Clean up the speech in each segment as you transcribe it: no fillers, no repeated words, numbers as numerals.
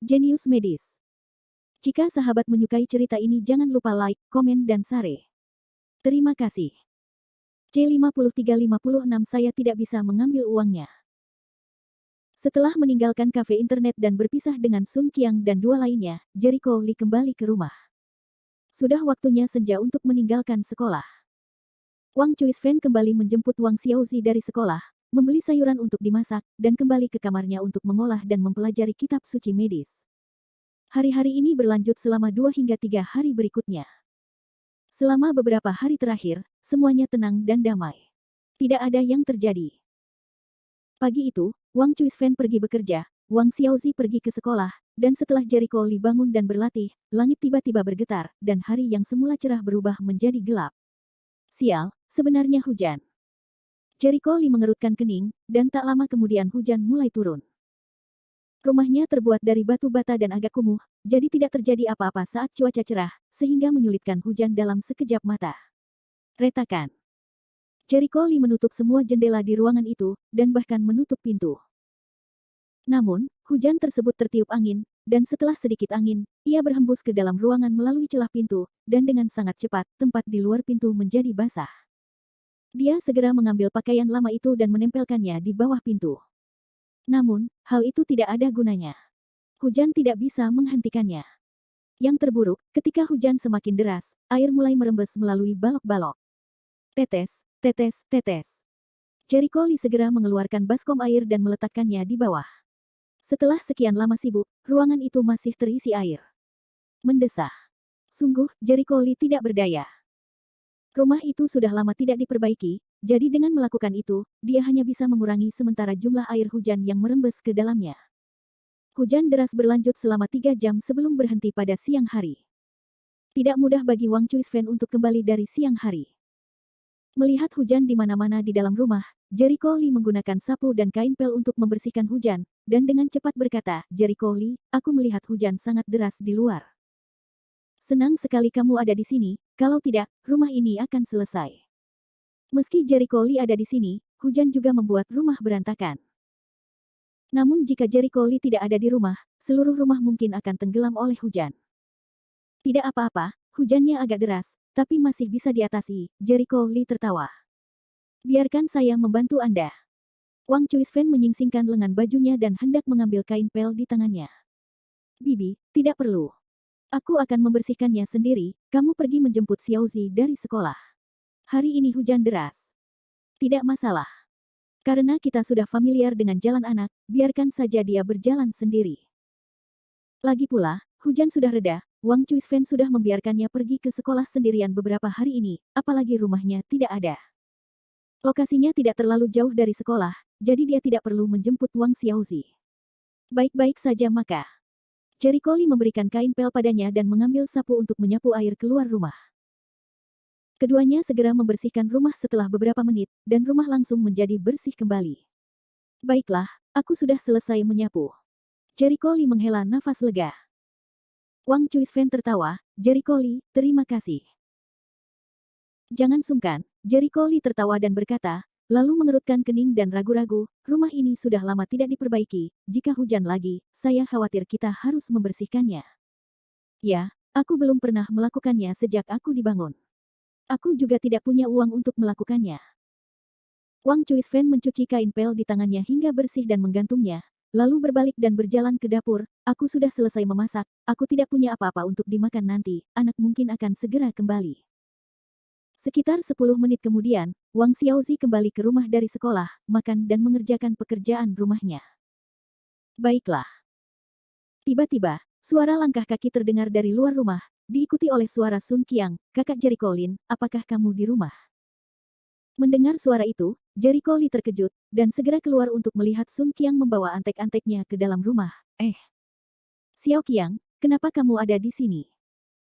Jenius Medis. Jika sahabat menyukai cerita ini jangan lupa like, komen dan share. Terima kasih. C5356 Saya tidak bisa mengambil uangnya. Setelah meninggalkan kafe internet dan berpisah dengan Sun Qiang dan dua lainnya, Jericho Lee kembali ke rumah. Sudah waktunya senja untuk meninggalkan sekolah. Wang Chuisfen kembali menjemput Wang Xiaozi dari sekolah, membeli sayuran untuk dimasak, dan kembali ke kamarnya untuk mengolah dan mempelajari kitab suci medis. Hari-hari ini berlanjut selama 2 hingga 3 hari berikutnya. Selama beberapa hari terakhir, semuanya tenang dan damai. Tidak ada yang terjadi. Pagi itu, Wang Chuisfen pergi bekerja, Wang Xiaozi pergi ke sekolah, dan setelah Jericho Lee bangun dan berlatih, langit tiba-tiba bergetar, dan hari yang semula cerah berubah menjadi gelap. Sial, sebenarnya hujan. Jericho Lee mengerutkan kening, dan tak lama kemudian hujan mulai turun. Rumahnya terbuat dari batu bata dan agak kumuh, jadi tidak terjadi apa-apa saat cuaca cerah, sehingga menyulitkan hujan dalam sekejap mata. Retakan. Jericho Lee menutup semua jendela di ruangan itu, dan bahkan menutup pintu. Namun, hujan tersebut tertiup angin, dan setelah sedikit angin, ia berhembus ke dalam ruangan melalui celah pintu, dan dengan sangat cepat, tempat di luar pintu menjadi basah. Dia segera mengambil pakaian lama itu dan menempelkannya di bawah pintu. Namun, hal itu tidak ada gunanya. Hujan tidak bisa menghentikannya. Yang terburuk, ketika hujan semakin deras, air mulai merembes melalui balok-balok. Tetes, tetes, tetes. Jericho Lee segera mengeluarkan baskom air dan meletakkannya di bawah. Setelah sekian lama sibuk, ruangan itu masih terisi air. Mendesah. Sungguh, Jericho Lee tidak berdaya. Rumah itu sudah lama tidak diperbaiki, jadi dengan melakukan itu, dia hanya bisa mengurangi sementara jumlah air hujan yang merembes ke dalamnya. Hujan deras berlanjut selama 3 jam sebelum berhenti pada siang hari. Tidak mudah bagi Wang Chuisfen untuk kembali dari siang hari. Melihat hujan di mana-mana di dalam rumah, Jericho Lee menggunakan sapu dan kain pel untuk membersihkan hujan, dan dengan cepat berkata, "Jericho Lee, aku melihat hujan sangat deras di luar. Senang sekali kamu ada di sini, kalau tidak, rumah ini akan selesai." Meski Jericho Lee ada di sini, hujan juga membuat rumah berantakan. Namun jika Jericho Lee tidak ada di rumah, seluruh rumah mungkin akan tenggelam oleh hujan. Tidak apa-apa, hujannya agak deras, tapi masih bisa diatasi, Jericho Lee tertawa. Biarkan saya membantu Anda. Wang Chuisfen menyingsingkan lengan bajunya dan hendak mengambil kain pel di tangannya. Bibi, tidak perlu. Aku akan membersihkannya sendiri, kamu pergi menjemput Xiaozi dari sekolah. Hari ini hujan deras. Tidak masalah. Karena kita sudah familiar dengan jalan anak, biarkan saja dia berjalan sendiri. Lagi pula, hujan sudah reda, Wang Chuisfen sudah membiarkannya pergi ke sekolah sendirian beberapa hari ini, apalagi rumahnya tidak ada. Lokasinya tidak terlalu jauh dari sekolah, jadi dia tidak perlu menjemput Wang Xiaozi. Baik-baik saja maka. Jericho Lee memberikan kain pel padanya dan mengambil sapu untuk menyapu air keluar rumah. Keduanya segera membersihkan rumah setelah beberapa menit, dan rumah langsung menjadi bersih kembali. Baiklah, aku sudah selesai menyapu. Jericho Lee menghela nafas lega. Wang Chuisfen tertawa, Jericho Lee, terima kasih. Jangan sungkan, Jericho Lee tertawa dan berkata, lalu mengerutkan kening dan ragu-ragu, rumah ini sudah lama tidak diperbaiki, jika hujan lagi, saya khawatir kita harus membersihkannya. Ya, aku belum pernah melakukannya sejak aku dibangun. Aku juga tidak punya uang untuk melakukannya. Wang Chuisfen mencuci kain pel di tangannya hingga bersih dan menggantungnya, lalu berbalik dan berjalan ke dapur, aku sudah selesai memasak, aku tidak punya apa-apa untuk dimakan nanti, anak mungkin akan segera kembali. Sekitar 10 menit kemudian, Wang Xiaozi kembali ke rumah dari sekolah, makan dan mengerjakan pekerjaan rumahnya. Baiklah. Tiba-tiba, suara langkah kaki terdengar dari luar rumah, diikuti oleh suara Sun Qiang, kakak Jericho Lee, apakah kamu di rumah? Mendengar suara itu, Jericho Lee terkejut, dan segera keluar untuk melihat Sun Qiang membawa antek-anteknya ke dalam rumah. Xiao Qiang, kenapa kamu ada di sini?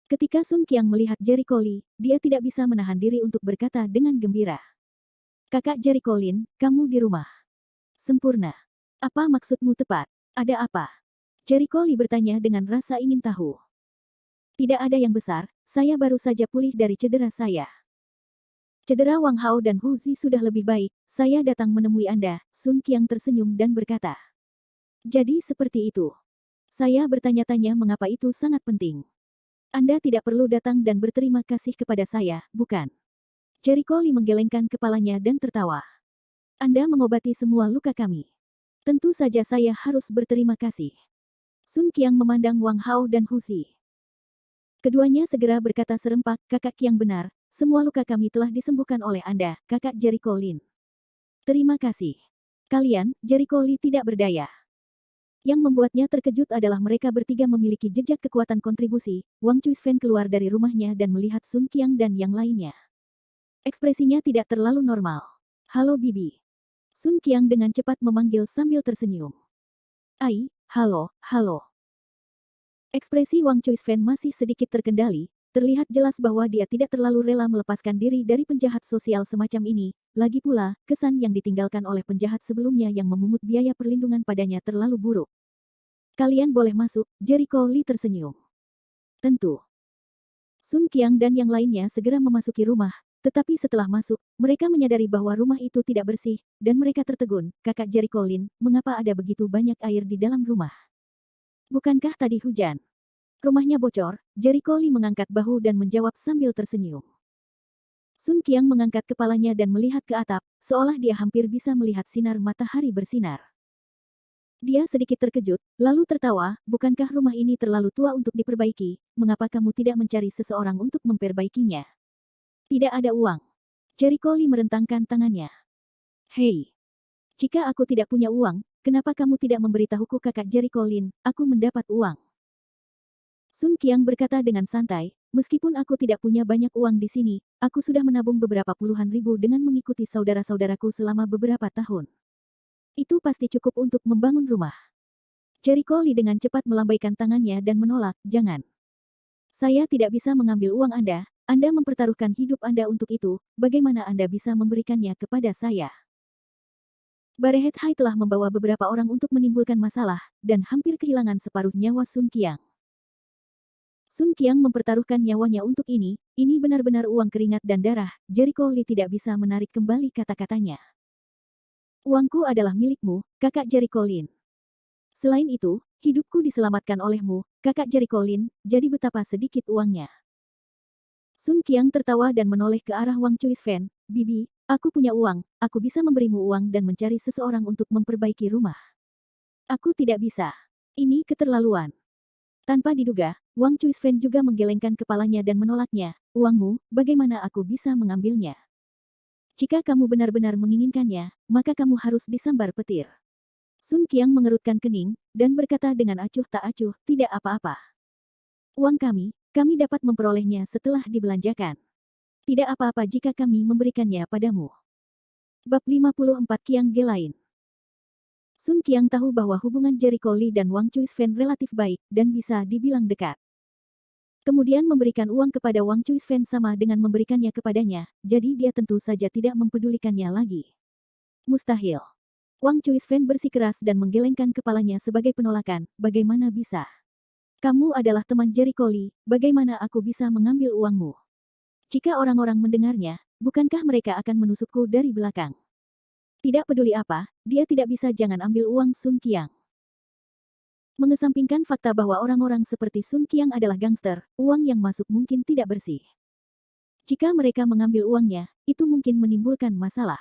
Ketika Sun Qiang melihat Jericho Lee, dia tidak bisa menahan diri untuk berkata dengan gembira. Kakak Jericho Lee, kamu di rumah. Sempurna. Apa maksudmu tepat? Ada apa? Jericho Lee bertanya dengan rasa ingin tahu. Tidak ada yang besar, saya baru saja pulih dari cedera saya. Cedera Wang Hao dan Hu Zi sudah lebih baik, saya datang menemui Anda, Sun Qiang tersenyum dan berkata. Jadi seperti itu. Saya bertanya-tanya mengapa itu sangat penting. Anda tidak perlu datang dan berterima kasih kepada saya, bukan? Jericho Lee menggelengkan kepalanya dan tertawa. Anda mengobati semua luka kami. Tentu saja saya harus berterima kasih. Sun Qiang memandang Wang Hao dan Hu Xi. Keduanya segera berkata serempak, kakak Qiang benar, semua luka kami telah disembuhkan oleh Anda, kakak Jericho Lin. Terima kasih. Kalian, Jericho Lee tidak berdaya. Yang membuatnya terkejut adalah mereka bertiga memiliki jejak kekuatan kontribusi. Wang Chuisfen keluar dari rumahnya dan melihat Sun Qiang dan yang lainnya. Ekspresinya tidak terlalu normal. Halo Bibi. Sun Qiang dengan cepat memanggil sambil tersenyum. Ai, halo, halo. Ekspresi Wang Chuisfen masih sedikit terkendali, terlihat jelas bahwa dia tidak terlalu rela melepaskan diri dari penjahat sosial semacam ini, lagi pula, kesan yang ditinggalkan oleh penjahat sebelumnya yang memungut biaya perlindungan padanya terlalu buruk. Kalian boleh masuk, Jericho Lee tersenyum. Tentu. Sun Qiang dan yang lainnya segera memasuki rumah, tetapi setelah masuk, mereka menyadari bahwa rumah itu tidak bersih, dan mereka tertegun, kakak Jericho Lin, mengapa ada begitu banyak air di dalam rumah? Bukankah tadi hujan? Rumahnya bocor, Jericho Lee mengangkat bahu dan menjawab sambil tersenyum. Sun Qiang mengangkat kepalanya dan melihat ke atap, seolah dia hampir bisa melihat sinar matahari bersinar. Dia sedikit terkejut, lalu tertawa, bukankah rumah ini terlalu tua untuk diperbaiki, mengapa kamu tidak mencari seseorang untuk memperbaikinya? Tidak ada uang. Jericho Lee merentangkan tangannya. Hei. Jika aku tidak punya uang, kenapa kamu tidak memberitahuku kakak Jericho Lin, aku mendapat uang? Sun Qiang berkata dengan santai, meskipun aku tidak punya banyak uang di sini, aku sudah menabung beberapa puluhan ribu dengan mengikuti saudara-saudaraku selama beberapa tahun. Itu pasti cukup untuk membangun rumah. Jericho Lee dengan cepat melambaikan tangannya dan menolak, jangan. Saya tidak bisa mengambil uang Anda mempertaruhkan hidup Anda untuk itu, bagaimana Anda bisa memberikannya kepada saya? Barehet Hai telah membawa beberapa orang untuk menimbulkan masalah, dan hampir kehilangan separuh nyawa Sun Qiang. Sun Qiang mempertaruhkan nyawanya untuk ini benar-benar uang keringat dan darah, Jericho Lee tidak bisa menarik kembali kata-katanya. Uangku adalah milikmu, kakak Jericho Lin. Selain itu, hidupku diselamatkan olehmu, kakak Jericho Lin, jadi betapa sedikit uangnya. Sun Qiang tertawa dan menoleh ke arah Wang Chuisfen, Bibi, aku punya uang, aku bisa memberimu uang dan mencari seseorang untuk memperbaiki rumah. Aku tidak bisa. Ini keterlaluan. Tanpa diduga, Wang Chuisfen juga menggelengkan kepalanya dan menolaknya, uangmu, bagaimana aku bisa mengambilnya? Jika kamu benar-benar menginginkannya, maka kamu harus disambar petir. Sun Qiang mengerutkan kening, dan berkata dengan acuh tak acuh, tidak apa-apa. Uang kami dapat memperolehnya setelah dibelanjakan. Tidak apa-apa jika kami memberikannya padamu. Bab 54 Qiang Ge lain. Sun Qiang tahu bahwa hubungan Jericho Lee dan Wang Chuisfen relatif baik, dan bisa dibilang dekat. Kemudian memberikan uang kepada Wang Chuisfen sama dengan memberikannya kepadanya, jadi dia tentu saja tidak mempedulikannya lagi. Mustahil. Wang Chuisfen bersikeras dan menggelengkan kepalanya sebagai penolakan, bagaimana bisa? Kamu adalah teman Jericho Lee, bagaimana aku bisa mengambil uangmu? Jika orang-orang mendengarnya, bukankah mereka akan menusukku dari belakang? Tidak peduli apa, dia tidak bisa jangan ambil uang Sun Qiang. Mengesampingkan fakta bahwa orang-orang seperti Sun Qiang adalah gangster, uang yang masuk mungkin tidak bersih. Jika mereka mengambil uangnya, itu mungkin menimbulkan masalah.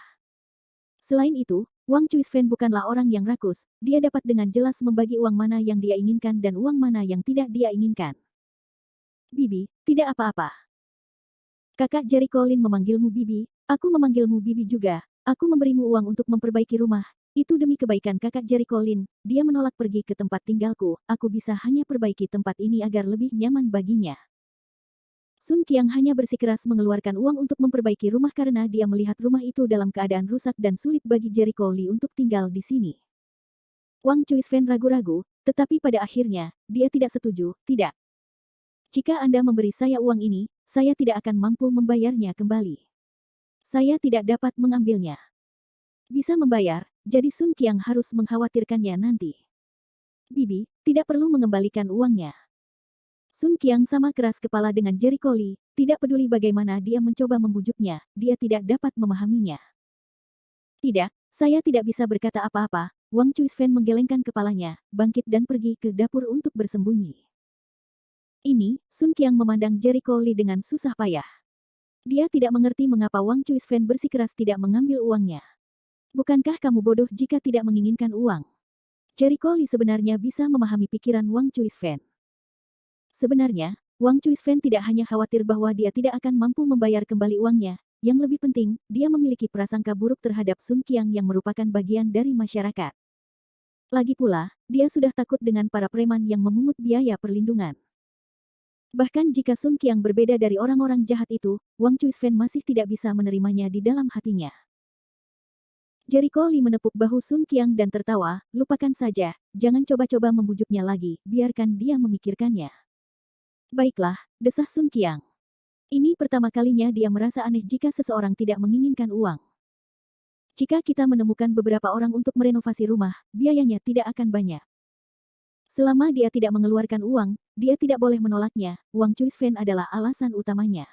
Selain itu, Wang Chuisfen bukanlah orang yang rakus, dia dapat dengan jelas membagi uang mana yang dia inginkan dan uang mana yang tidak dia inginkan. Bibi, tidak apa-apa. Kakak Jericho Lin memanggilmu Bibi, aku memanggilmu Bibi juga, aku memberimu uang untuk memperbaiki rumah, itu demi kebaikan kakak Jericho Lin, dia menolak pergi ke tempat tinggalku, aku bisa hanya perbaiki tempat ini agar lebih nyaman baginya. Sun Qiang hanya bersikeras mengeluarkan uang untuk memperbaiki rumah karena dia melihat rumah itu dalam keadaan rusak dan sulit bagi Jericho Lee untuk tinggal di sini. Wang Chuisfen ragu-ragu, tetapi pada akhirnya, dia tidak setuju, tidak. Jika Anda memberi saya uang ini, saya tidak akan mampu membayarnya kembali. Saya tidak dapat mengambilnya. Bisa membayar, jadi Sun Qiang harus mengkhawatirkannya nanti. Bibi, tidak perlu mengembalikan uangnya. Sun Qiang sama keras kepala dengan Jericho Lee, tidak peduli bagaimana dia mencoba membujuknya, dia tidak dapat memahaminya. Tidak, saya tidak bisa berkata apa-apa, Wang Chuisfen menggelengkan kepalanya, bangkit dan pergi ke dapur untuk bersembunyi. Ini, Sun Qiang memandang Jericho Lee dengan susah payah. Dia tidak mengerti mengapa Wang Chuisfen bersikeras tidak mengambil uangnya. Bukankah kamu bodoh jika tidak menginginkan uang? Jericho Lee sebenarnya bisa memahami pikiran Wang Chuisfen. Sebenarnya, Wang Chuisfen tidak hanya khawatir bahwa dia tidak akan mampu membayar kembali uangnya, yang lebih penting, dia memiliki prasangka buruk terhadap Sun Qiang yang merupakan bagian dari masyarakat. Lagi pula, dia sudah takut dengan para preman yang memungut biaya perlindungan. Bahkan jika Sun Qiang berbeda dari orang-orang jahat itu, Wang Chuisfen masih tidak bisa menerimanya di dalam hatinya. Jericho Lee menepuk bahu Sun Qiang dan tertawa, lupakan saja, jangan coba-coba membujuknya lagi, biarkan dia memikirkannya. Baiklah, desah Sun Qiang. Ini pertama kalinya dia merasa aneh jika seseorang tidak menginginkan uang. Jika kita menemukan beberapa orang untuk merenovasi rumah, biayanya tidak akan banyak. Selama dia tidak mengeluarkan uang, dia tidak boleh menolaknya. Wang Chuisfen adalah alasan utamanya.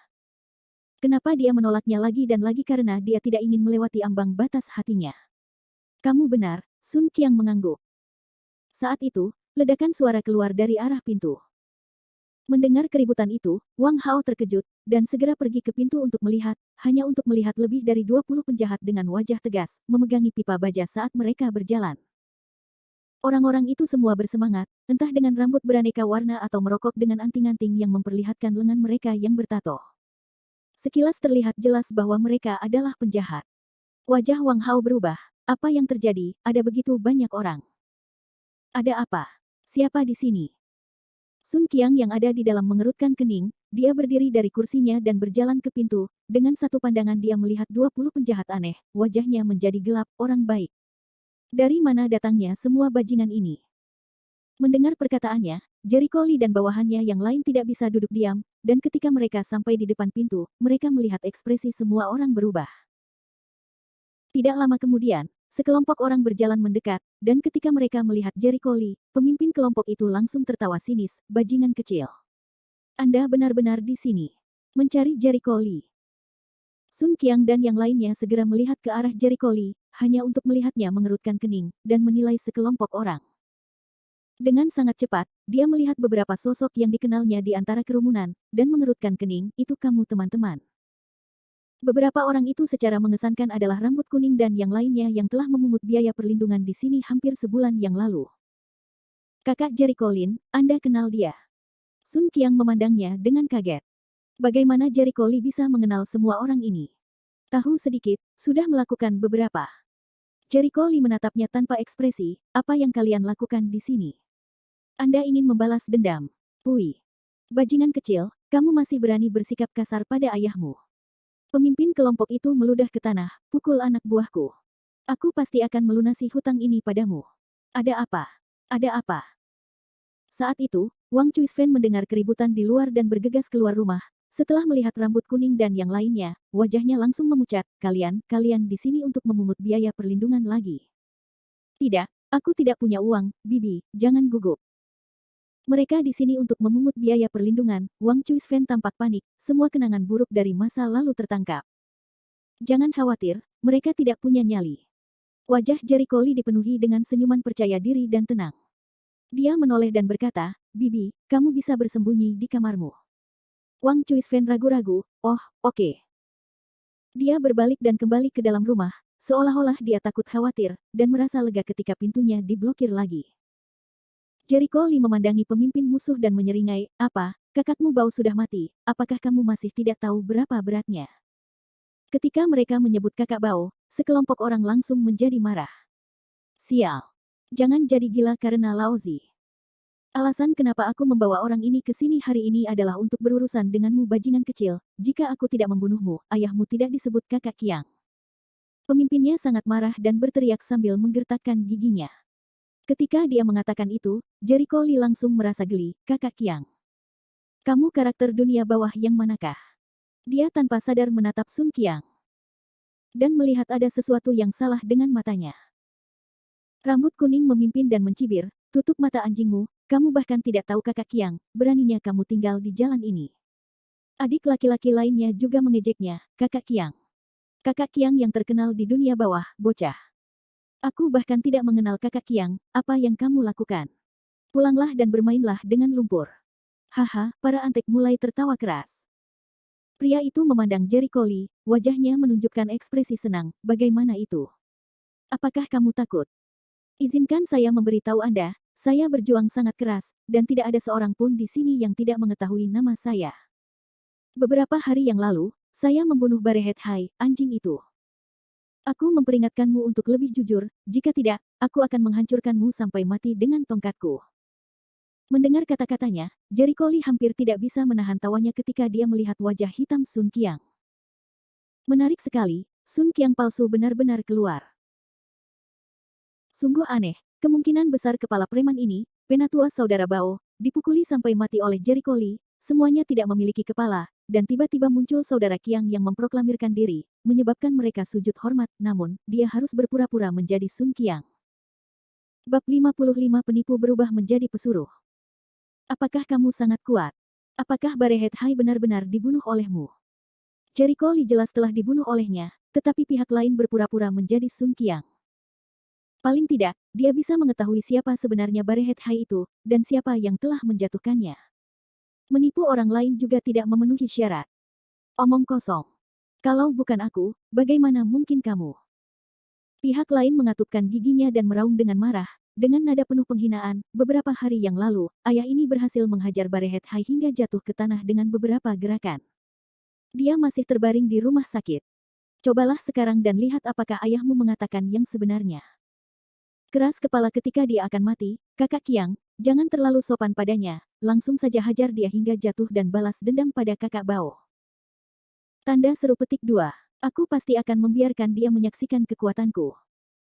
Kenapa dia menolaknya lagi dan lagi karena dia tidak ingin melewati ambang batas hatinya. Kamu benar, Sun Qiang mengangguk. Saat itu, ledakan suara keluar dari arah pintu. Mendengar keributan itu, Wang Hao terkejut, dan segera pergi ke pintu untuk melihat, hanya untuk melihat lebih dari 20 penjahat dengan wajah tegas, memegangi pipa baja saat mereka berjalan. Orang-orang itu semua bersemangat, entah dengan rambut beraneka warna atau merokok dengan anting-anting yang memperlihatkan lengan mereka yang bertato. Sekilas terlihat jelas bahwa mereka adalah penjahat. Wajah Wang Hao berubah. Apa yang terjadi? Ada begitu banyak orang. Ada apa? Siapa di sini? Sun Qiang yang ada di dalam mengerutkan kening, dia berdiri dari kursinya dan berjalan ke pintu, dengan satu pandangan dia melihat 20 penjahat aneh, wajahnya menjadi gelap, orang baik. Dari mana datangnya semua bajingan ini? Mendengar perkataannya, Jericho Lee dan bawahannya yang lain tidak bisa duduk diam, dan ketika mereka sampai di depan pintu, mereka melihat ekspresi semua orang berubah. Tidak lama kemudian, sekelompok orang berjalan mendekat, dan ketika mereka melihat Jericho Lee, pemimpin kelompok itu langsung tertawa sinis, bajingan kecil. Anda benar-benar di sini. Mencari Jericho Lee. Sun Qiang dan yang lainnya segera melihat ke arah Jericho Lee, hanya untuk melihatnya mengerutkan kening, dan menilai sekelompok orang. Dengan sangat cepat, dia melihat beberapa sosok yang dikenalnya di antara kerumunan, dan mengerutkan kening, itu kamu teman-teman. Beberapa orang itu secara mengesankan adalah rambut kuning dan yang lainnya yang telah memungut biaya perlindungan di sini hampir sebulan yang lalu. Kakak Jericho Lin, Anda kenal dia? Sun Qiang memandangnya dengan kaget. Bagaimana Jericho Lee bisa mengenal semua orang ini? Tahu sedikit, sudah melakukan beberapa. Jericho Lee menatapnya tanpa ekspresi, apa yang kalian lakukan di sini? Anda ingin membalas dendam? Pui. Bajingan kecil, kamu masih berani bersikap kasar pada ayahmu. Pemimpin kelompok itu meludah ke tanah, pukul anak buahku. Aku pasti akan melunasi hutang ini padamu. Ada apa? Ada apa? Saat itu, Wang Chuisfen mendengar keributan di luar dan bergegas keluar rumah. Setelah melihat rambut kuning dan yang lainnya, wajahnya langsung memucat, kalian di sini untuk memungut biaya perlindungan lagi. Tidak, aku tidak punya uang, Bibi, jangan gugup. Mereka di sini untuk memungut biaya perlindungan. Wang Chuisfen tampak panik, semua kenangan buruk dari masa lalu tertangkap. Jangan khawatir, mereka tidak punya nyali. Wajah Jericho Lee dipenuhi dengan senyuman percaya diri dan tenang. Dia menoleh dan berkata, Bibi, kamu bisa bersembunyi di kamarmu. Wang Chuisfen ragu-ragu, oh, oke. Dia berbalik dan kembali ke dalam rumah, seolah-olah dia takut khawatir, dan merasa lega ketika pintunya diblokir lagi. Jericho Lee memandangi pemimpin musuh dan menyeringai, apa, kakakmu Bao sudah mati, apakah kamu masih tidak tahu berapa beratnya? Ketika mereka menyebut kakak Bao, sekelompok orang langsung menjadi marah. Sial. Jangan jadi gila karena Laozi. Alasan kenapa aku membawa orang ini ke sini hari ini adalah untuk berurusan denganmu bajingan kecil, jika aku tidak membunuhmu, ayahmu tidak disebut kakak Qiang. Pemimpinnya sangat marah dan berteriak sambil menggertakkan giginya. Ketika dia mengatakan itu, Jericho Lee langsung merasa geli, kakak Qiang. Kamu karakter dunia bawah yang manakah? Dia tanpa sadar menatap Sun Qiang. Dan melihat ada sesuatu yang salah dengan matanya. Rambut kuning memimpin dan mencibir, tutup mata anjingmu, kamu bahkan tidak tahu kakak Qiang, beraninya kamu tinggal di jalan ini. Adik laki-laki lainnya juga mengejeknya, kakak Qiang. Kakak Qiang yang terkenal di dunia bawah, bocah. Aku bahkan tidak mengenal kakak Kiang, apa yang kamu lakukan? Pulanglah dan bermainlah dengan lumpur. Haha, para antek mulai tertawa keras. Pria itu memandang Jericho Lee, wajahnya menunjukkan ekspresi senang, bagaimana itu? Apakah kamu takut? Izinkan saya memberitahu Anda, saya berjuang sangat keras, dan tidak ada seorang pun di sini yang tidak mengetahui nama saya. Beberapa hari yang lalu, saya membunuh Barehead High, anjing itu. Aku memperingatkanmu untuk lebih jujur, jika tidak, aku akan menghancurkanmu sampai mati dengan tongkatku. Mendengar kata-katanya, Jericho Lee hampir tidak bisa menahan tawanya ketika dia melihat wajah hitam Sun Qiang. Menarik sekali, Sun Qiang palsu benar-benar keluar. Sungguh aneh, kemungkinan besar kepala preman ini, penatua saudara Bao, dipukuli sampai mati oleh Jericho Lee, semuanya tidak memiliki kepala, dan tiba-tiba muncul saudara Qiang yang memproklamirkan diri, menyebabkan mereka sujud hormat, namun, dia harus berpura-pura menjadi Sun Qiang. Bab 55 Penipu berubah menjadi pesuruh. Apakah kamu sangat kuat? Apakah Barehead High benar-benar dibunuh olehmu? Jericho Lee jelas telah dibunuh olehnya, tetapi pihak lain berpura-pura menjadi Sun Qiang. Paling tidak, dia bisa mengetahui siapa sebenarnya Barehead High itu, dan siapa yang telah menjatuhkannya. Menipu orang lain juga tidak memenuhi syarat. Omong kosong. Kalau bukan aku, bagaimana mungkin kamu? Pihak lain mengatupkan giginya dan meraung dengan marah. Dengan nada penuh penghinaan, beberapa hari yang lalu, ayah ini berhasil menghajar Barehead High hingga jatuh ke tanah dengan beberapa gerakan. Dia masih terbaring di rumah sakit. Cobalah sekarang dan lihat apakah ayahmu mengatakan yang sebenarnya. Keras kepala ketika dia akan mati, kakak Kiang, jangan terlalu sopan padanya, langsung saja hajar dia hingga jatuh dan balas dendam pada kakak Bao. Tanda seru petik 2. Aku pasti akan membiarkan dia menyaksikan kekuatanku.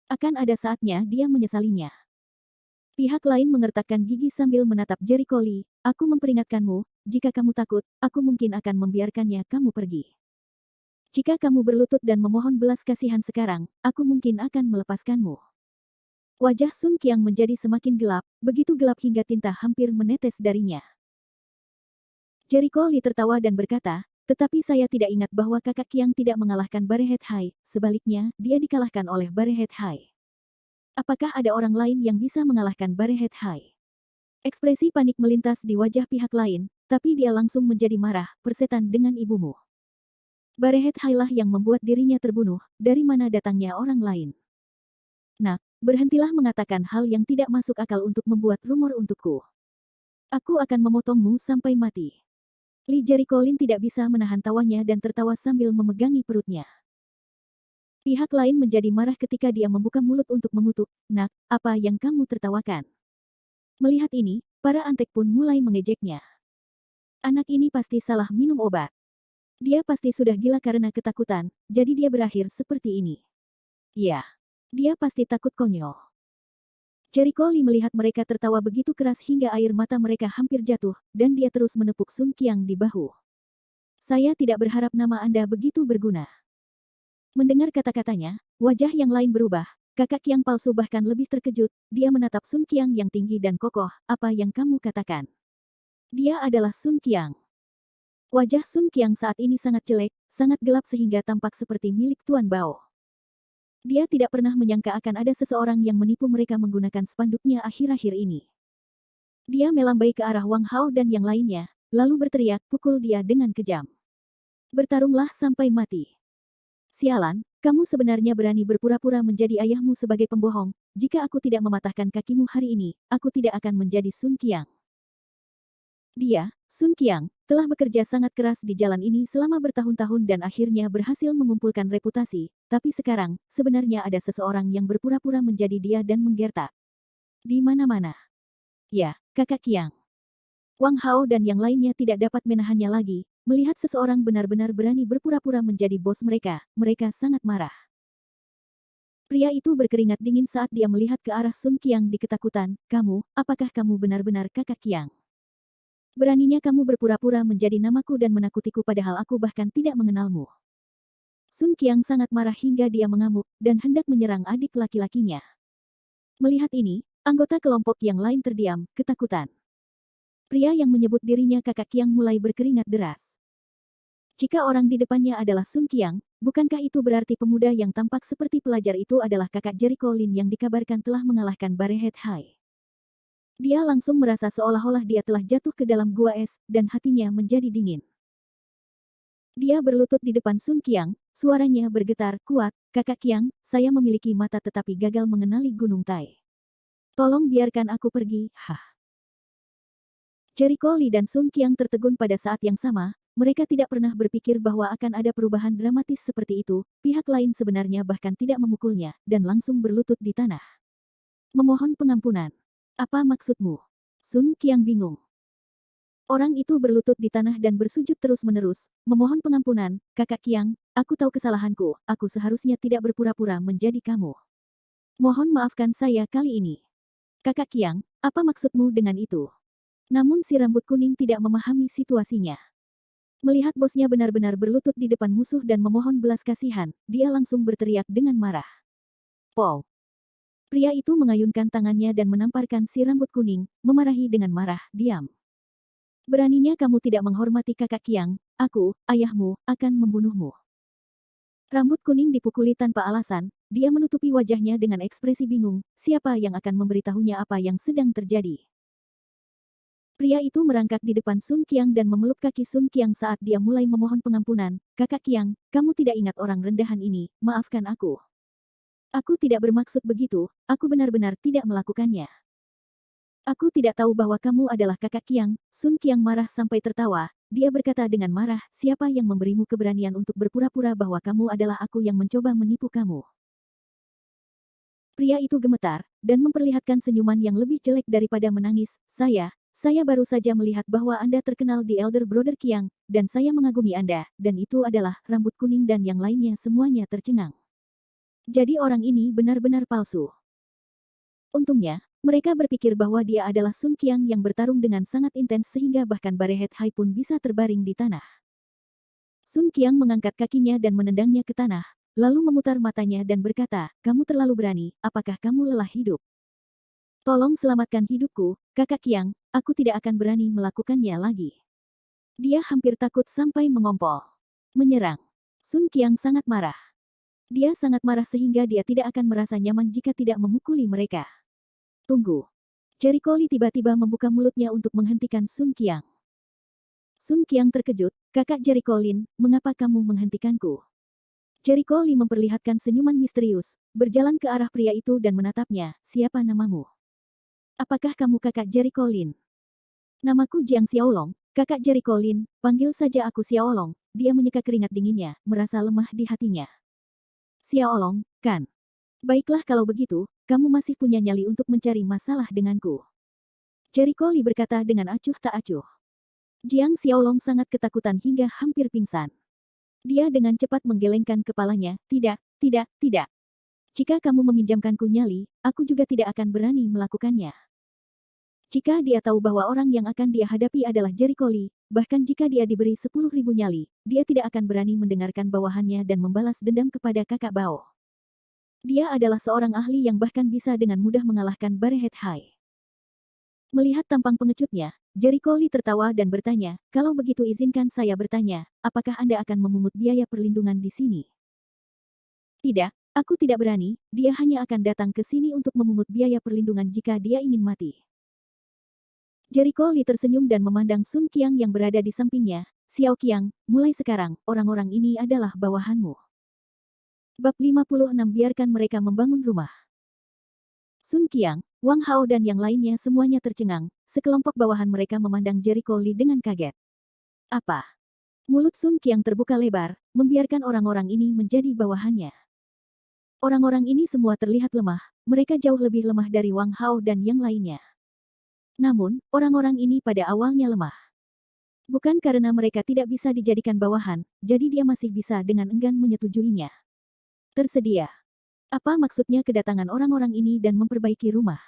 Akan ada saatnya dia menyesalinya. Pihak lain mengertakkan gigi sambil menatap Jericho Lee. Aku memperingatkanmu, jika kamu takut, aku mungkin akan membiarkannya kamu pergi. Jika kamu berlutut dan memohon belas kasihan sekarang, aku mungkin akan melepaskanmu. Wajah Sun Qiang menjadi semakin gelap, begitu gelap hingga tinta hampir menetes darinya. Jericho Lee tertawa dan berkata, tetapi saya tidak ingat bahwa kakak Qiang tidak mengalahkan Barehead High, sebaliknya, dia dikalahkan oleh Barehead High. Apakah ada orang lain yang bisa mengalahkan Barehead High? Ekspresi panik melintas di wajah pihak lain, tapi dia langsung menjadi marah, persetan dengan ibumu. Barehead High lah yang membuat dirinya terbunuh, dari mana datangnya orang lain? Nak, berhentilah mengatakan hal yang tidak masuk akal untuk membuat rumor untukku. Aku akan memotongmu sampai mati. Lee Jericho Lin tidak bisa menahan tawanya dan tertawa sambil memegangi perutnya. Pihak lain menjadi marah ketika dia membuka mulut untuk mengutuk, nak, apa yang kamu tertawakan? Melihat ini, para antek pun mulai mengejeknya. Anak ini pasti salah minum obat. Dia pasti sudah gila karena ketakutan, jadi dia berakhir seperti ini. Ya, dia pasti takut konyol. Jericho Lee melihat mereka tertawa begitu keras hingga air mata mereka hampir jatuh, dan dia terus menepuk Sun Qiang di bahu. Saya tidak berharap nama Anda begitu berguna. Mendengar kata-katanya, wajah yang lain berubah. Kakak Qiang palsu bahkan lebih terkejut, dia menatap Sun Qiang yang tinggi dan kokoh, apa yang kamu katakan? Dia adalah Sun Qiang. Wajah Sun Qiang saat ini sangat jelek, sangat gelap sehingga tampak seperti milik Tuan Bao. Dia tidak pernah menyangka akan ada seseorang yang menipu mereka menggunakan spanduknya akhir-akhir ini. Dia melambai ke arah Wang Hao dan yang lainnya, lalu berteriak, pukul dia dengan kejam. Bertarunglah sampai mati. Sialan, kamu sebenarnya berani berpura-pura menjadi ayahmu sebagai pembohong. Jika aku tidak mematahkan kakimu hari ini, aku tidak akan menjadi Sun Qiang. Dia, Sun Qiang, telah bekerja sangat keras di jalan ini selama bertahun-tahun dan akhirnya berhasil mengumpulkan reputasi, tapi sekarang, sebenarnya ada seseorang yang berpura-pura menjadi dia dan menggertak. Di mana-mana. Ya, kakak Qiang. Wang Hao dan yang lainnya tidak dapat menahannya lagi. Melihat seseorang benar-benar berani berpura-pura menjadi bos mereka, mereka sangat marah. Pria itu berkeringat dingin saat dia melihat ke arah Sun Qiang di ketakutan. Kamu, apakah kamu benar-benar kakak Qiang? Beraninya kamu berpura-pura menjadi namaku dan menakutiku padahal aku bahkan tidak mengenalmu. Sun Qiang sangat marah hingga dia mengamuk, dan hendak menyerang adik laki-lakinya. Melihat ini, anggota kelompok yang lain terdiam, ketakutan. Pria yang menyebut dirinya kakak Qiang mulai berkeringat deras. Jika orang di depannya adalah Sun Qiang, bukankah itu berarti pemuda yang tampak seperti pelajar itu adalah kakak Jericho Lin yang dikabarkan telah mengalahkan Barehead High? Dia langsung merasa seolah-olah dia telah jatuh ke dalam gua es, dan hatinya menjadi dingin. Dia berlutut di depan Sun Qiang, suaranya bergetar kuat, "Kakak Qiang, saya memiliki mata tetapi gagal mengenali Gunung Tai. Tolong biarkan aku pergi." Jericho Lee dan Sun Qiang tertegun pada saat yang sama. Mereka tidak pernah berpikir bahwa akan ada perubahan dramatis seperti itu. Pihak lain sebenarnya bahkan tidak memukulnya, dan langsung berlutut di tanah. "Memohon pengampunan. Apa maksudmu?" Sun Qiang bingung. Orang itu berlutut di tanah dan bersujud terus-menerus, "Memohon pengampunan, Kakak Qiang, aku tahu kesalahanku, aku seharusnya tidak berpura-pura menjadi kamu. Mohon maafkan saya kali ini." "Kakak Qiang, apa maksudmu dengan itu?" Namun si rambut kuning tidak memahami situasinya. Melihat bosnya benar-benar berlutut di depan musuh dan memohon belas kasihan, dia langsung berteriak dengan marah. "Pow!" Pria itu mengayunkan tangannya dan menamparkan si rambut kuning, memarahi dengan marah, "Diam. Beraninya kamu tidak menghormati kakak Qiang, aku, ayahmu, akan membunuhmu." Rambut kuning dipukuli tanpa alasan, dia menutupi wajahnya dengan ekspresi bingung, siapa yang akan memberitahunya apa yang sedang terjadi. Pria itu merangkak di depan Sun Qiang dan memeluk kaki Sun Qiang saat dia mulai memohon pengampunan. "Kakak Qiang, kamu tidak ingat orang rendahan ini, maafkan aku. Aku tidak bermaksud begitu, aku benar-benar tidak melakukannya. Aku tidak tahu bahwa kamu adalah kakak Qiang." Sun Qiang marah sampai tertawa. Dia berkata dengan marah, "Siapa yang memberimu keberanian untuk berpura-pura bahwa kamu adalah aku yang mencoba menipu kamu?" Pria itu gemetar, dan memperlihatkan senyuman yang lebih jelek daripada menangis. Saya baru saja melihat bahwa Anda terkenal di Elder Brother Qiang, dan saya mengagumi Anda, dan itu adalah rambut kuning dan yang lainnya semuanya tercengang. Jadi orang ini benar-benar palsu. Untungnya, mereka berpikir bahwa dia adalah Sun Qiang yang bertarung dengan sangat intens sehingga bahkan Barehead High pun bisa terbaring di tanah. Sun Qiang mengangkat kakinya dan menendangnya ke tanah, lalu memutar matanya dan berkata, "Kamu terlalu berani, apakah kamu lelah hidup? Tolong selamatkan hidupku, kakak Qiang, aku tidak akan berani melakukannya lagi." Dia hampir takut sampai mengompol. Menyerang. Sun Qiang sangat marah. Dia sangat marah sehingga dia tidak akan merasa nyaman jika tidak memukuli mereka. "Tunggu." Jericho Lee tiba-tiba membuka mulutnya untuk menghentikan Sun Qiang. Sun Qiang terkejut, "Kakak Jericho Lin, mengapa kamu menghentikanku?" Jericho Lee memperlihatkan senyuman misterius, berjalan ke arah pria itu dan menatapnya, "Siapa namamu? Apakah kamu kakak Jericho Lin?" "Namaku Jiang Xiaolong, kakak Jericho Lin, panggil saja aku Xiaolong." Dia menyeka keringat dinginnya, merasa lemah di hatinya. "Xiaolong, kan? Baiklah kalau begitu, kamu masih punya nyali untuk mencari masalah denganku." Jericho Lee berkata dengan acuh tak acuh. Jiang Xiaolong sangat ketakutan hingga hampir pingsan. Dia dengan cepat menggelengkan kepalanya, "Tidak, tidak, tidak. Jika kamu meminjamkanku nyali, aku juga tidak akan berani melakukannya." Jika dia tahu bahwa orang yang akan dia hadapi adalah Jericho Lee, bahkan jika dia diberi 10.000 nyali, dia tidak akan berani mendengarkan bawahannya dan membalas dendam kepada kakak Bao. Dia adalah seorang ahli yang bahkan bisa dengan mudah mengalahkan Barehead High. Melihat tampang pengecutnya, Jericho Lee tertawa dan bertanya, "Kalau begitu izinkan saya bertanya, apakah Anda akan memungut biaya perlindungan di sini?" "Tidak, aku tidak berani, dia hanya akan datang ke sini untuk memungut biaya perlindungan jika dia ingin mati." Jericho Lee tersenyum dan memandang Sun Qiang yang berada di sampingnya. "Xiao Qiang, mulai sekarang, orang-orang ini adalah bawahanmu." Bab 56 Biarkan mereka membangun rumah. Sun Qiang, Wang Hao dan yang lainnya semuanya tercengang, sekelompok bawahan mereka memandang Jericho Lee dengan kaget. "Apa?" Mulut Sun Qiang terbuka lebar, membiarkan orang-orang ini menjadi bawahannya. Orang-orang ini semua terlihat lemah, mereka jauh lebih lemah dari Wang Hao dan yang lainnya. Namun, orang-orang ini pada awalnya lemah. Bukan karena mereka tidak bisa dijadikan bawahan, jadi dia masih bisa dengan enggan menyetujuinya. Tersedia. Apa maksudnya kedatangan orang-orang ini dan memperbaiki rumah?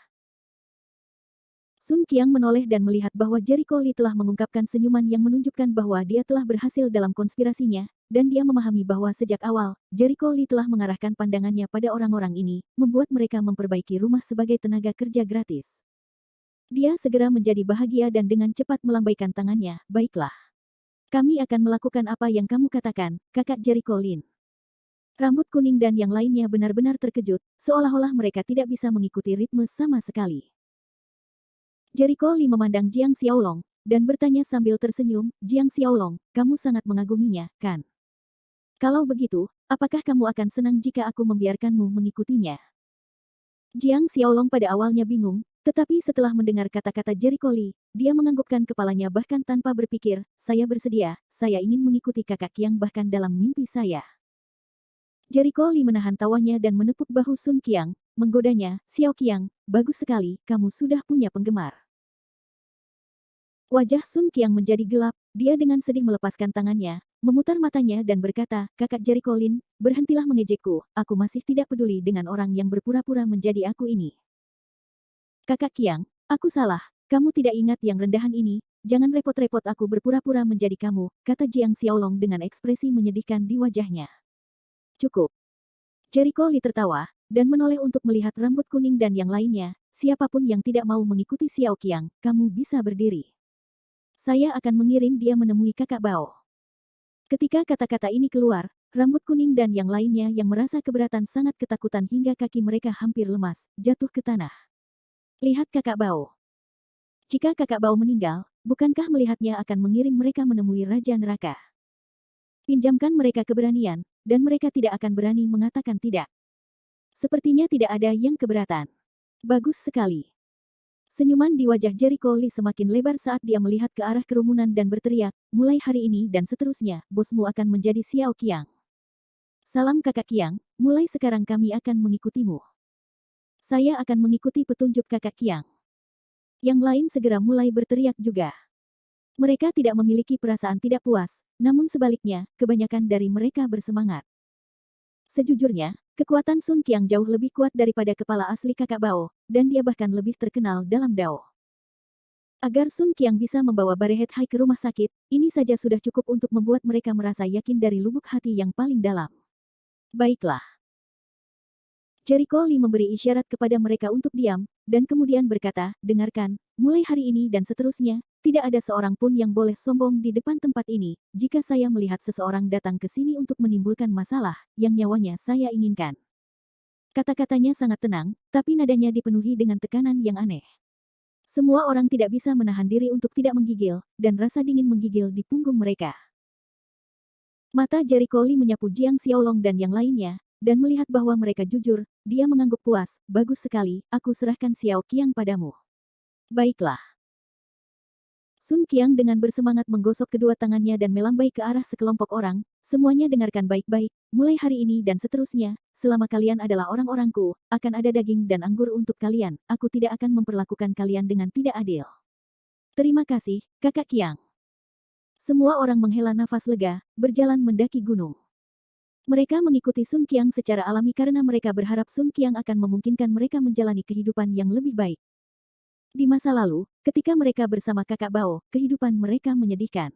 Sun Qiang menoleh dan melihat bahwa Jericho Lee telah mengungkapkan senyuman yang menunjukkan bahwa dia telah berhasil dalam konspirasinya, dan dia memahami bahwa sejak awal, Jericho Lee telah mengarahkan pandangannya pada orang-orang ini, membuat mereka memperbaiki rumah sebagai tenaga kerja gratis. Dia segera menjadi bahagia dan dengan cepat melambaikan tangannya, "Baiklah. Kami akan melakukan apa yang kamu katakan, kakak Jericho Lin. Rambut kuning dan yang lainnya benar-benar terkejut, seolah-olah mereka tidak bisa mengikuti ritme sama sekali. Jericho Li memandang Jiang Xiaolong, dan bertanya sambil tersenyum, Jiang Xiaolong, kamu sangat mengaguminya, kan? Kalau begitu, apakah kamu akan senang jika aku membiarkanmu mengikutinya? Jiang Xiaolong pada awalnya bingung, tetapi setelah mendengar kata-kata Jericho Li, dia menganggukkan kepalanya bahkan tanpa berpikir, saya bersedia, saya ingin mengikuti kakak Qiang bahkan dalam mimpi saya. Jericho Li menahan tawanya dan menepuk bahu Sun Qiang, menggodanya, Xiao Qiang, bagus sekali, kamu sudah punya penggemar. Wajah Sun Qiang menjadi gelap, dia dengan sedih melepaskan tangannya, memutar matanya dan berkata, kakak Jericho Lin, berhentilah mengejekku, aku masih tidak peduli dengan orang yang berpura-pura menjadi aku ini. Kakak Qiang, aku salah, kamu tidak ingat yang rendahan ini, jangan repot-repot aku berpura-pura menjadi kamu, kata Jiang Xiaolong dengan ekspresi menyedihkan di wajahnya. Cukup. Jericho Li tertawa, dan menoleh untuk melihat rambut kuning dan yang lainnya, siapapun yang tidak mau mengikuti Xiao Qiang, kamu bisa berdiri. Saya akan mengirim dia menemui kakak Bao. Ketika kata-kata ini keluar, rambut kuning dan yang lainnya yang merasa keberatan sangat ketakutan hingga kaki mereka hampir lemas, jatuh ke tanah. Lihat kakak Bao. Jika kakak Bao meninggal, bukankah melihatnya akan mengirim mereka menemui Raja Neraka? Pinjamkan mereka keberanian, dan mereka tidak akan berani mengatakan tidak. Sepertinya tidak ada yang keberatan. Bagus sekali. Senyuman di wajah Jericho Li semakin lebar saat dia melihat ke arah kerumunan dan berteriak, mulai hari ini dan seterusnya, bosmu akan menjadi Xiao Qiang. Salam kakak Qiang, mulai sekarang kami akan mengikutimu. Saya akan mengikuti petunjuk kakak Qiang. Yang lain segera mulai berteriak juga. Mereka tidak memiliki perasaan tidak puas, namun sebaliknya, kebanyakan dari mereka bersemangat. Sejujurnya, kekuatan Sun Qiang jauh lebih kuat daripada kepala asli kakak Bao, dan dia bahkan lebih terkenal dalam Dao. Agar Sun Qiang bisa membawa Barehead Hai ke rumah sakit, ini saja sudah cukup untuk membuat mereka merasa yakin dari lubuk hati yang paling dalam. Baiklah. Jericho Li memberi isyarat kepada mereka untuk diam, dan kemudian berkata, dengarkan, mulai hari ini dan seterusnya, tidak ada seorang pun yang boleh sombong di depan tempat ini, jika saya melihat seseorang datang ke sini untuk menimbulkan masalah, yang nyawanya saya inginkan. Kata-katanya sangat tenang, tapi nadanya dipenuhi dengan tekanan yang aneh. Semua orang tidak bisa menahan diri untuk tidak menggigil, dan rasa dingin menggigil di punggung mereka. Mata Jericho Li menyapu Jiang Xiaolong dan yang lainnya, dan melihat bahwa mereka jujur, dia mengangguk puas, bagus sekali, aku serahkan Xiao Qiang padamu. Baiklah. Sun Qiang dengan bersemangat menggosok kedua tangannya dan melambai ke arah sekelompok orang, semuanya dengarkan baik-baik, mulai hari ini dan seterusnya, selama kalian adalah orang-orangku, akan ada daging dan anggur untuk kalian, aku tidak akan memperlakukan kalian dengan tidak adil. Terima kasih, kakak Qiang. Semua orang menghela nafas lega, berjalan mendaki gunung. Mereka mengikuti Sun Qiang secara alami karena mereka berharap Sun Qiang akan memungkinkan mereka menjalani kehidupan yang lebih baik. Di masa lalu, ketika mereka bersama kakak Bao, kehidupan mereka menyedihkan.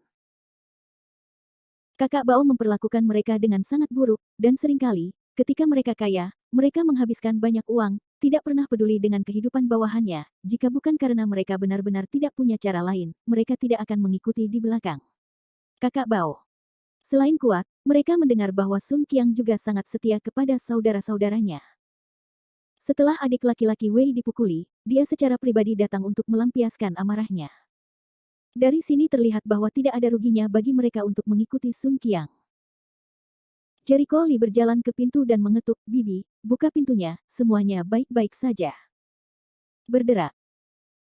Kakak Bao memperlakukan mereka dengan sangat buruk, dan seringkali, ketika mereka kaya, mereka menghabiskan banyak uang, tidak pernah peduli dengan kehidupan bawahannya, jika bukan karena mereka benar-benar tidak punya cara lain, mereka tidak akan mengikuti di belakang. Kakak Bao. Selain kuat, mereka mendengar bahwa Sun Qiang juga sangat setia kepada saudara-saudaranya. Setelah adik laki-laki Wei dipukuli, dia secara pribadi datang untuk melampiaskan amarahnya. Dari sini terlihat bahwa tidak ada ruginya bagi mereka untuk mengikuti Sun Qiang. Jericho Li berjalan ke pintu dan mengetuk, Bibi, buka pintunya, semuanya baik-baik saja. Berderak.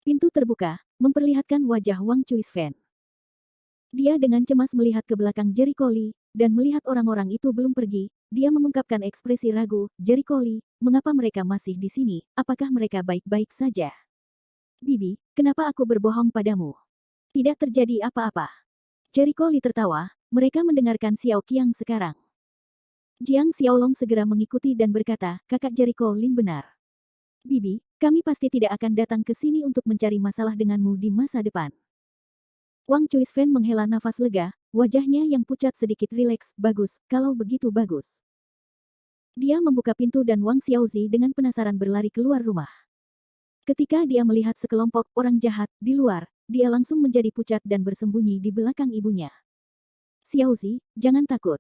Pintu terbuka, memperlihatkan wajah Wang Chuisfen. Dia dengan cemas melihat ke belakang Jericho Li, dan melihat orang-orang itu belum pergi, dia mengungkapkan ekspresi ragu, Jericho Li, mengapa mereka masih di sini, apakah mereka baik-baik saja? Bibi, kenapa aku berbohong padamu? Tidak terjadi apa-apa. Jericho Li tertawa, mereka mendengarkan Xiao Qiang sekarang. Jiang Xiaolong segera mengikuti dan berkata, kakak Jericho Lin benar. Bibi, kami pasti tidak akan datang ke sini untuk mencari masalah denganmu di masa depan. Wang Chuisfen menghela nafas lega, wajahnya yang pucat sedikit rileks, bagus, kalau begitu bagus. Dia membuka pintu dan Wang Xiaozi dengan penasaran berlari keluar rumah. Ketika dia melihat sekelompok orang jahat di luar, dia langsung menjadi pucat dan bersembunyi di belakang ibunya. Xiaozi, jangan takut.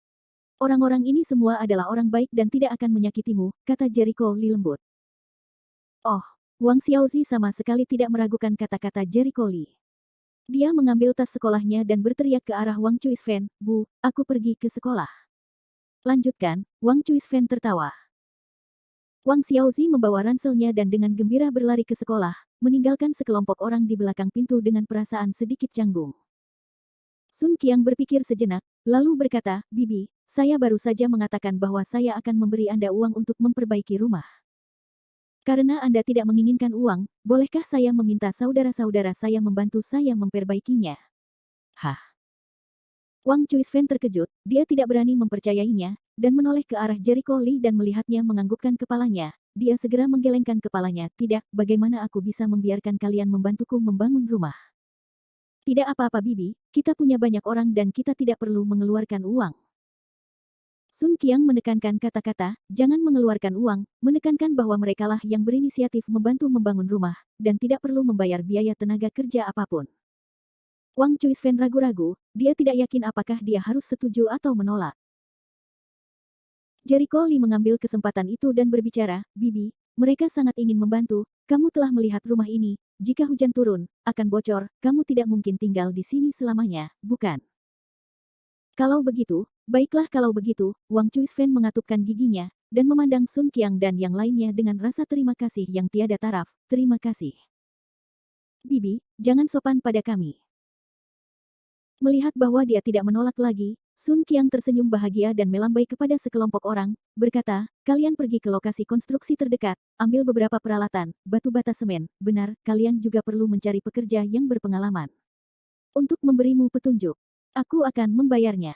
Orang-orang ini semua adalah orang baik dan tidak akan menyakitimu, kata Jericho Lee lembut. Oh, Wang Xiaozi sama sekali tidak meragukan kata-kata Jericho Lee. Dia mengambil tas sekolahnya dan berteriak ke arah Wang Chuisfen, Bu, aku pergi ke sekolah. Lanjutkan, Wang Chuisfen tertawa. Wang Xiaozi membawa ranselnya dan dengan gembira berlari ke sekolah, meninggalkan sekelompok orang di belakang pintu dengan perasaan sedikit canggung. Sun Qiang berpikir sejenak, lalu berkata, Bibi, saya baru saja mengatakan bahwa saya akan memberi Anda uang untuk memperbaiki rumah. Karena Anda tidak menginginkan uang, bolehkah saya meminta saudara-saudara saya membantu saya memperbaikinya? Hah? Wang Chuisfen terkejut, dia tidak berani mempercayainya, dan menoleh ke arah Jericho Lee dan melihatnya menganggukkan kepalanya. Dia segera menggelengkan kepalanya, tidak, bagaimana aku bisa membiarkan kalian membantuku membangun rumah? Tidak apa-apa Bibi, kita punya banyak orang dan kita tidak perlu mengeluarkan uang. Sun Qiang menekankan kata-kata, jangan mengeluarkan uang, menekankan bahwa merekalah yang berinisiatif membantu membangun rumah, dan tidak perlu membayar biaya tenaga kerja apapun. Wang Chuisfen ragu-ragu, dia tidak yakin apakah dia harus setuju atau menolak. Jericho Lee mengambil kesempatan itu dan berbicara, Bibi, mereka sangat ingin membantu, kamu telah melihat rumah ini, jika hujan turun, akan bocor, kamu tidak mungkin tinggal di sini selamanya, bukan? Kalau begitu, baiklah kalau begitu, Wang Chuisfen mengatupkan giginya, dan memandang Sun Qiang dan yang lainnya dengan rasa terima kasih yang tiada taraf, terima kasih. Bibi, jangan sopan pada kami. Melihat bahwa dia tidak menolak lagi, Sun Qiang tersenyum bahagia dan melambai kepada sekelompok orang, berkata, kalian pergi ke lokasi konstruksi terdekat, ambil beberapa peralatan, batu bata semen, benar, kalian juga perlu mencari pekerja yang berpengalaman. Untuk memberimu petunjuk, aku akan membayarnya.